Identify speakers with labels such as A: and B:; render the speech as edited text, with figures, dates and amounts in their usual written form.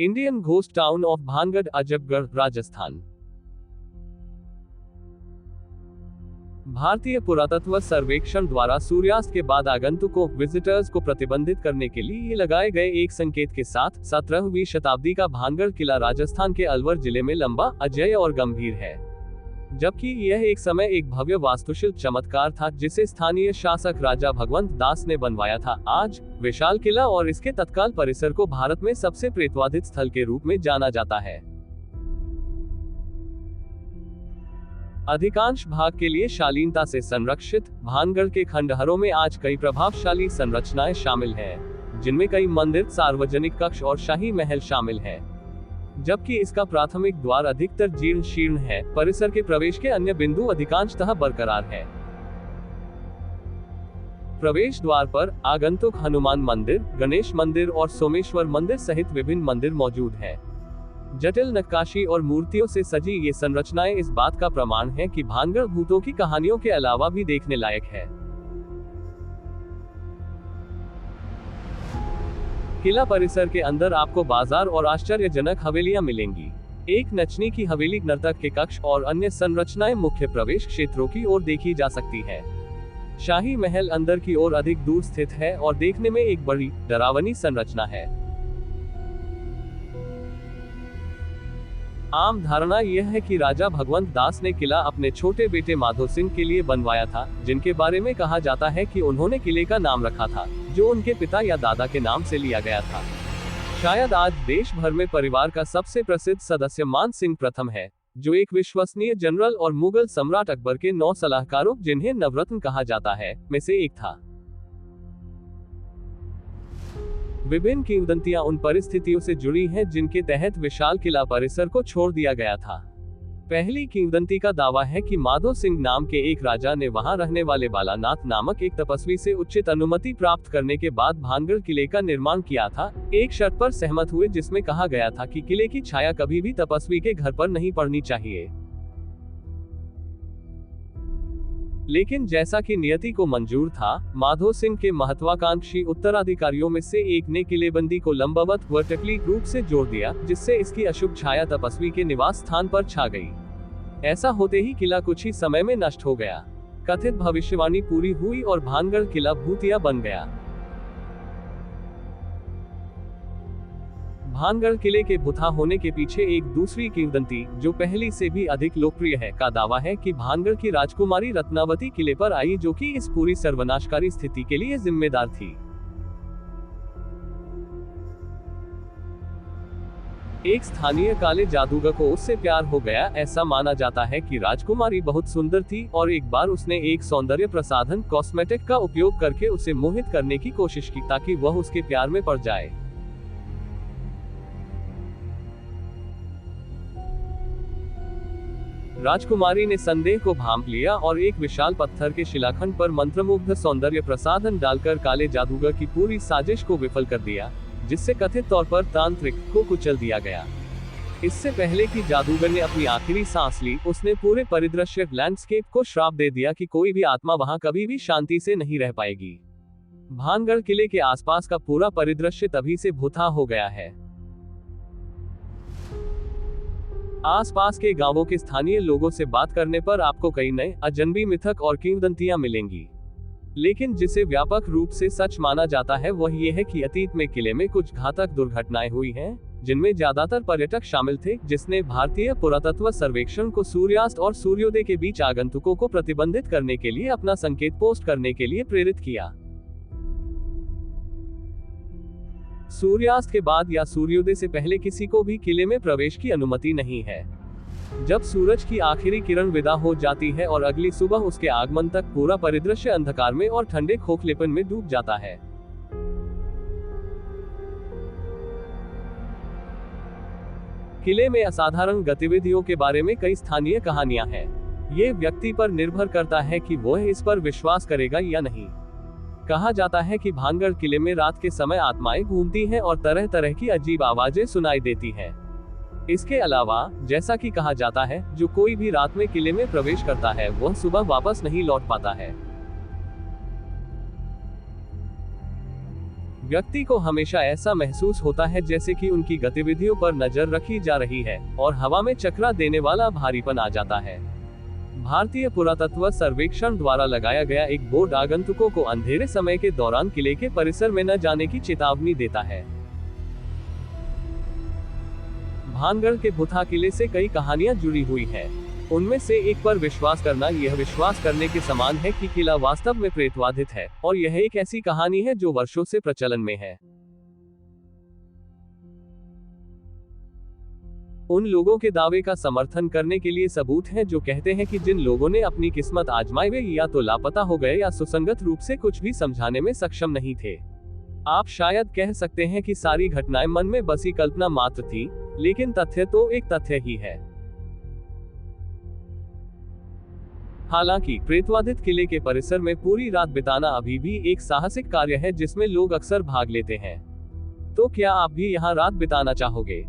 A: Indian ghost town of Bhangarh, Ajabgarh, Rajasthan. भारतीय पुरातत्व सर्वेक्षण द्वारा सूर्यास्त के बाद आगंतुकों विजिटर्स को प्रतिबंधित करने के लिए लगाए गए एक संकेत के साथ 17वीं शताब्दी का भानगढ़ किला राजस्थान के अलवर जिले में लंबा, अजेय और गंभीर है। जबकि यह एक समय एक भव्य वास्तुशिल्प चमत्कार था जिसे स्थानीय शासक राजा भगवंत दास ने बनवाया था, आज विशाल किला और इसके तत्काल परिसर को भारत में सबसे प्रेतवाधित स्थल के रूप में जाना जाता है। अधिकांश भाग के लिए शालीनता से संरक्षित भानगढ़ के खंडहरों में आज कई प्रभावशाली संरचनाएं शामिल हैं, जिनमें कई मंदिर, सार्वजनिक कक्ष और शाही महल शामिल हैं। जबकि इसका प्राथमिक द्वार अधिकतर जीर्ण शीर्ण है, परिसर के प्रवेश के अन्य बिंदु अधिकांशतः बरकरार है। प्रवेश द्वार पर आगंतुक हनुमान मंदिर, गणेश मंदिर और सोमेश्वर मंदिर सहित विभिन्न मंदिर मौजूद हैं। जटिल नक्काशी और मूर्तियों से सजी ये संरचनाएं इस बात का प्रमाण है कि भानगढ़ भूतों की कहानियों के अलावा भी देखने लायक है। किला परिसर के अंदर आपको बाजार और आश्चर्यजनक हवेलियां मिलेंगी। एक नचनी की हवेली, नर्तक के कक्ष और अन्य संरचनाएं मुख्य प्रवेश क्षेत्रों की ओर देखी जा सकती है। शाही महल अंदर की ओर अधिक दूर स्थित है और देखने में एक बड़ी, डरावनी संरचना है। आम धारणा यह है कि राजा भगवंत दास ने किला अपने छोटे बेटे माधो सिंह के लिए बनवाया था, जिनके बारे में कहा जाता है कि उन्होंने किले का नाम रखा था, जो उनके पिता या दादा के नाम से लिया गया था। शायद आज देश भर में परिवार का सबसे प्रसिद्ध सदस्य मान सिंह प्रथम है, जो एक विश्वसनीय जनरल और मुगल सम्राट अकबर के 9 सलाहकारों, जिन्हें नवरत्न कहा जाता है, में से एक था। विभिन्न किंवदंतियां उन परिस्थितियों से जुड़ी हैं जिनके तहत विशाल किला परिसर को छोड़ दिया गया था। पहली किंवदंती का दावा है कि माधो सिंह नाम के एक राजा ने वहां रहने वाले बालानाथ नामक एक तपस्वी से उचित अनुमति प्राप्त करने के बाद भानगढ़ किले का निर्माण किया था, एक शर्त पर सहमत हुए जिसमें कहा गया था कि किले की छाया कभी भी तपस्वी के घर पर नहीं पड़नी चाहिए। लेकिन जैसा कि नियति को मंजूर था, माधो सिंह के महत्वाकांक्षी उत्तराधिकारियों में से एक ने किलेबंदी को लंबवत वर्टिकली रूप से जोड़ दिया, जिससे इसकी अशुभ छाया तपस्वी के निवास स्थान पर छा गई। ऐसा होते ही किला कुछ ही समय में नष्ट हो गया। कथित भविष्यवाणी पूरी हुई और भानगढ़ किला भूतिया बन गया। भानगढ़ किले के भुता होने के पीछे एक दूसरी किंवदंती, जो पहली से भी अधिक लोकप्रिय है, का दावा है कि भानगढ़ की राजकुमारी रत्नावती किले पर आई, जो कि इस पूरी सर्वनाशकारी स्थिति के लिए जिम्मेदार थी। एक स्थानीय काले जादूगर को उससे प्यार हो गया। ऐसा माना जाता है कि राजकुमारी बहुत सुंदर थी और एक बार उसने एक सौंदर्य प्रसाधन कॉस्मेटिक का उपयोग करके उसे मोहित करने की कोशिश की ताकि वह उसके प्यार में पड़ जाए। राजकुमारी ने संदेह को भांप लिया और एक विशाल पत्थर के शिलाखंड पर मंत्रमुग्ध सौंदर्य प्रसाधन डालकर काले जादूगर की पूरी साजिश को विफल कर दिया, जिससे कथित तौर पर तांत्रिक को कुचल दिया गया। इससे पहले कि जादूगर ने अपनी आखिरी सांस ली, उसने पूरे परिदृश्य लैंडस्केप को श्राप दे दिया कि कोई भी आत्मा वहां कभी भी शांति से नहीं रह पाएगी। भानगढ़ किले के आसपास का पूरा परिदृश्य तभी से भुता हो गया है। आसपास के गांवों के स्थानीय लोगों से बात करने पर आपको कई नए, अजनबी मिथक और किंवदंतियां मिलेंगी। लेकिन जिसे व्यापक रूप से सच माना जाता है वह यह है कि अतीत में किले में कुछ घातक दुर्घटनाएं हुई हैं, जिनमें ज्यादातर पर्यटक शामिल थे, जिसने भारतीय पुरातत्व सर्वेक्षण को सूर्यास्त और सूर्योदय के बीच आगंतुकों को प्रतिबंधित करने के लिए अपना संकेत पोस्ट करने के लिए प्रेरित किया। सूर्यास्त के बाद या सूर्योदय से पहले किसी को भी किले में प्रवेश की अनुमति नहीं है। जब सूरज की आखिरी किरण विदा हो जाती है और अगली सुबह उसके आगमन तक पूरा परिदृश्य अंधकार में और ठंडे खोखलेपन में डूब जाता है। किले में असाधारण गतिविधियों के बारे में कई स्थानीय कहानियां हैं। ये व्यक्ति पर निर्भर करता है कि वह इस पर विश्वास करेगा या नहीं। कहा जाता है कि भानगढ़ किले में रात के समय आत्माएं घूमती हैं और तरह तरह की अजीब आवाजें सुनाई देती हैं। इसके अलावा, जैसा कि कहा जाता है, जो कोई भी रात में किले में प्रवेश करता है वह सुबह वापस नहीं लौट पाता है। व्यक्ति को हमेशा ऐसा महसूस होता है जैसे कि उनकी गतिविधियों पर नजर रखी जा रही है और हवा में चकरा देने वाला भारीपन आ जाता है। भारतीय पुरातत्व सर्वेक्षण द्वारा लगाया गया एक बोर्ड आगंतुकों को अंधेरे समय के दौरान किले के परिसर में न जाने की चेतावनी देता है। भानगढ़ के भुथा किले से कई कहानियां जुड़ी हुई हैं। उनमें से एक पर विश्वास करना यह विश्वास करने के समान है कि किला वास्तव में प्रेतवाधित है, और यह एक ऐसी कहानी है जो वर्षों से प्रचलन में है। उन लोगों के दावे का समर्थन करने के लिए सबूत हैं जो कहते हैं कि जिन लोगों ने अपनी किस्मत आजमाई वे या तो लापता हो गए या सुसंगत रूप से कुछ भी समझाने में सक्षम नहीं थे। आप शायद कह सकते हैं कि सारी घटनाएं मन में बसी कल्पना मात्र थी, लेकिन तथ्य तो एक तथ्य ही है। हालांकि प्रेतवाधित किले के परिसर में पूरी रात बिताना अभी भी एक साहसिक कार्य है जिसमें लोग अक्सर भाग लेते हैं। तो क्या आप भी यहाँ रात बिताना चाहोगे?